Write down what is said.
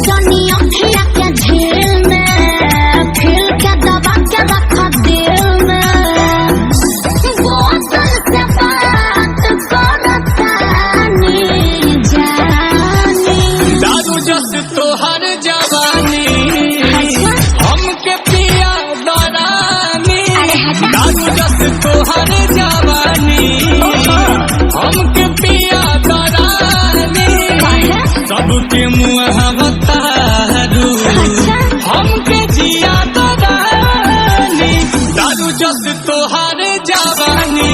जनी अखिया के झील में खिल के दबा के रखा दिल में बोतल से बात करतानी जानी दारू जस तोहर जवानी हमके पिया दरानी दारू जस तोहर जवानी हमके पिया दरानी सबके मुँह बतारू हमके जिया दरानी दारू जस तोहर जवानी